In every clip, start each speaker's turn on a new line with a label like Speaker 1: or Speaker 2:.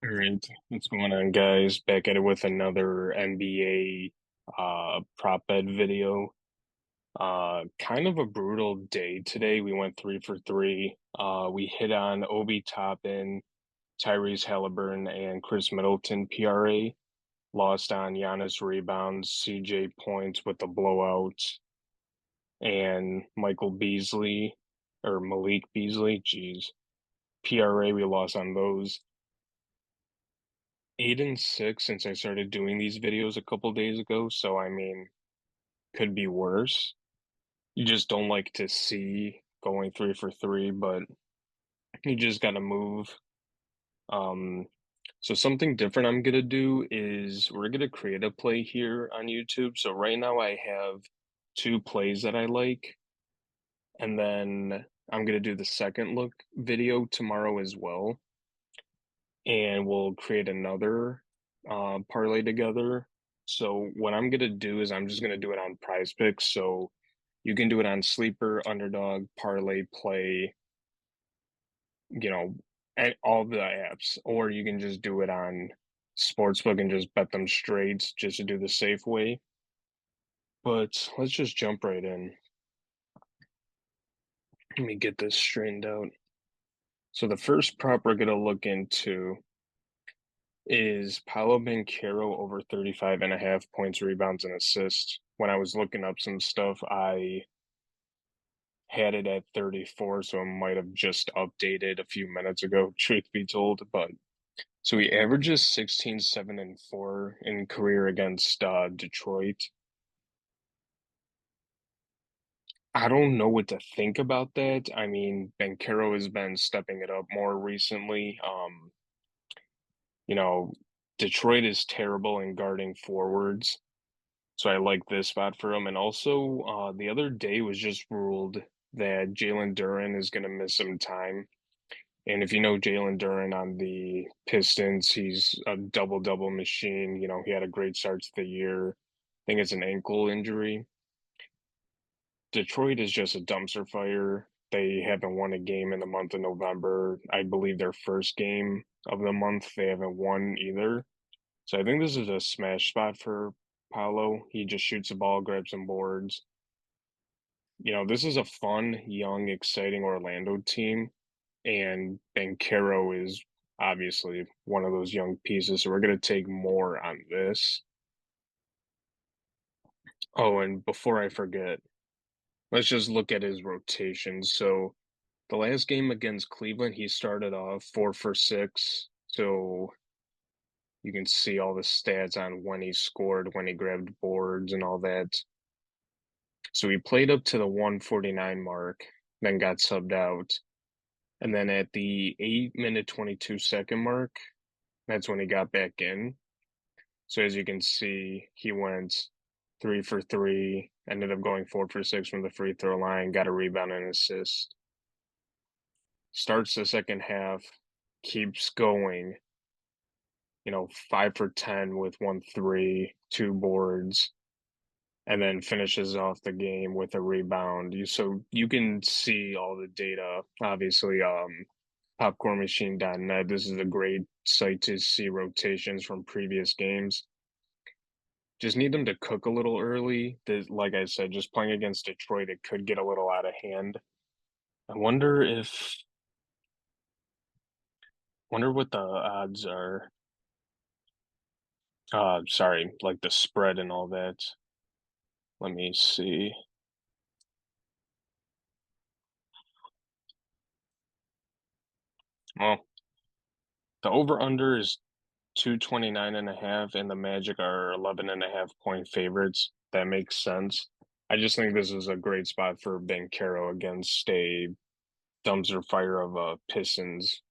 Speaker 1: All right, what's going on, guys? Back at it with another NBA prop bet video. Kind of a brutal day today. We went 3 for 3. We hit on Obi Toppin, Tyrese Halliburton, and Chris Middleton PRA. Lost on Giannis rebounds, CJ points with the blowout, and Michael Beasley or Malik Beasley. Jeez, PRA. We lost on those. 8-6 since I started doing these videos a couple days ago, so I mean, could be worse. You just don't like to see going 3 for 3, but you just gotta move. Um, so something different I'm gonna do is we're gonna create a play here on YouTube. So right now I have two plays that I like, and then I'm gonna do the second look video tomorrow as well, and we'll create another parlay together. So what I'm gonna do is I'm just gonna do it on PrizePicks. So you can do it on Sleeper, Underdog, ParlayPlay, and all the apps, or you can just do it on Sportsbook and just bet them straight just to do the safe way. But let's just jump right in. Let me get this straightened out. So the first prop we're gonna look into is Paolo Banchero over 35.5 points, rebounds, and assists. When I was looking up some stuff, I had it at 34, so it might have just updated a few minutes ago, truth be told. But so he averages 16, 7, and 4 in career against Detroit. I don't know what to think about that. I mean, Banchero has been stepping it up more recently. You know, Detroit is terrible in guarding forwards. So I like this spot for him. And also, the other day was just ruled that Jalen Duren is going to miss some time. And if you know Jalen Duren on the Pistons, he's a double-double machine. He had a great start to the year. I think it's an ankle injury. Detroit is just a dumpster fire. They haven't won a game in the month of November. I believe their first game of the month, they haven't won either. So I think this is a smash spot for Paolo. He just shoots the ball, grabs some boards. This is a fun, young, exciting Orlando team, and Banchero is obviously one of those young pieces. So we're going to take more on this. Oh, and before I forget, let's just look at his rotation. So the last game against Cleveland, he started off 4 for 6. So you can see all the stats on when he scored, when he grabbed boards, and all that. So he played up to the 149 mark, then got subbed out. And then at the 8 minute 22-second mark, that's when he got back in. So as you can see, he went 3 for 3, ended up going 4 for 6 from the free throw line, got a rebound and assist. Starts the second half, keeps going, 5 for 10 with 1 3, 2 boards, and then finishes off the game with a rebound. So you can see all the data. Obviously, popcornmachine.net. This is a great site to see rotations from previous games. Just need them to cook a little early. Like I said, just playing against Detroit, it could get a little out of hand. I wonder what the odds are. Sorry, like the spread and all that. Let me see. Well, the over-under is 229.5, and the Magic are 11.5 point favorites. That makes sense. I just think this is a great spot for Banchero against a dumpster fire of a Pistons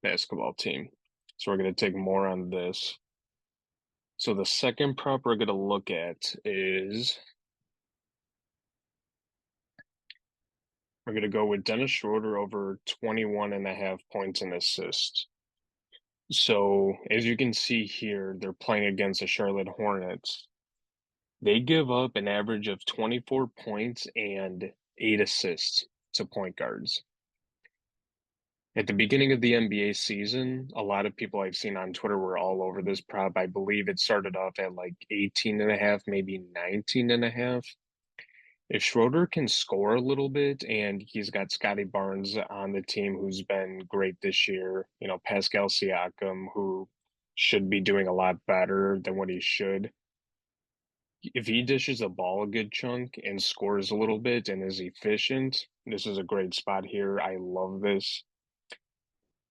Speaker 1: basketball team. So we're going to take more on this. So the second prop we're going to look at is we're going to go with Dennis Schroeder over 21.5 points and assists. So as you can see here, they're playing against the Charlotte Hornets. They give up an average of 24 points and 8 assists to point guards. At the beginning of the NBA season, a lot of people I've seen on Twitter were all over this prop. I believe it started off at like 18 and a half, maybe 19 and a half. If Schroeder can score a little bit and he's got Scotty Barnes on the team who's been great this year, Pascal Siakam, who should be doing a lot better than what he should. If he dishes a ball a good chunk and scores a little bit and is efficient, this is a great spot here. I love this.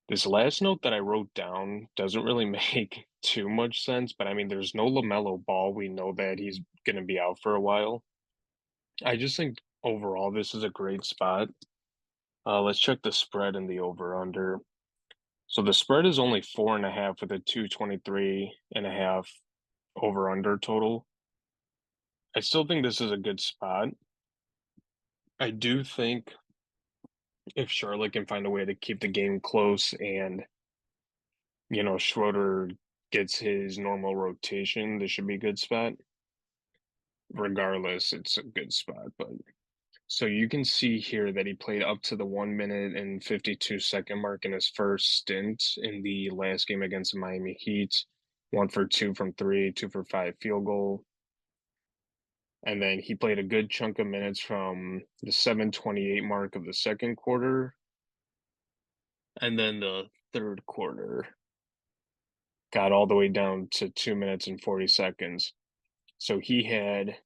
Speaker 1: This last note that I wrote down doesn't really make too much sense, but I mean, there's no LaMelo Ball. We know that he's going to be out for a while. I just think overall this is a great spot. Let's check the spread and the over/under. So the spread is only 4.5 with a 223.5 over/under total. I still think this is a good spot. I do think if Charlotte can find a way to keep the game close and, Schroeder gets his normal rotation, this should be a good spot. Regardless, it's a good spot. But so you can see here that he played up to the 1 minute and 52-second mark in his first stint in the last game against the Miami Heat. 1 for 2 from three, 2 for 5 field goal. And then he played a good chunk of minutes from the 7:28 mark of the second quarter. And then the third quarter got all the way down to 2 minutes and 40 seconds. So he had,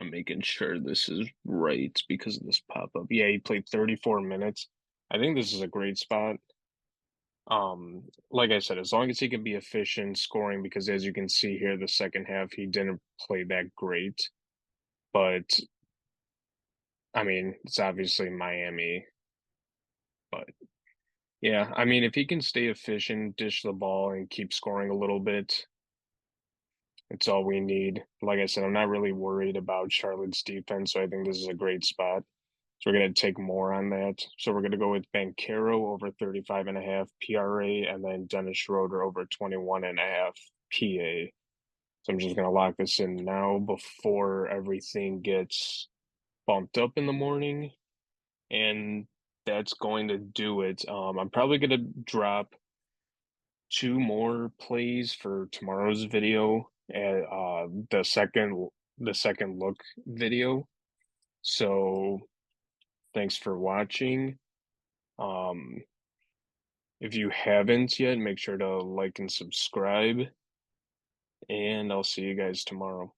Speaker 1: I'm making sure this is right because of this pop-up. Yeah, he played 34 minutes. I think this is a great spot. Like I said, as long as he can be efficient scoring, because as you can see here, the second half he didn't play that great. But I mean, it's obviously Miami. But yeah, I mean, if he can stay efficient, dish the ball, and keep scoring a little bit, it's all we need. Like I said, I'm not really worried about Charlotte's defense, so I think this is a great spot. So we're going to take more on that. So we're going to go with Banchero over 35.5 PRA, and then Dennis Schroeder over 21.5 PA. So I'm just going to lock this in now before everything gets bumped up in the morning. And that's going to do it. I'm probably going to drop 2 more plays for tomorrow's video, the second look video. So thanks for watching. If you haven't yet, make sure to like and subscribe, and I'll see you guys tomorrow.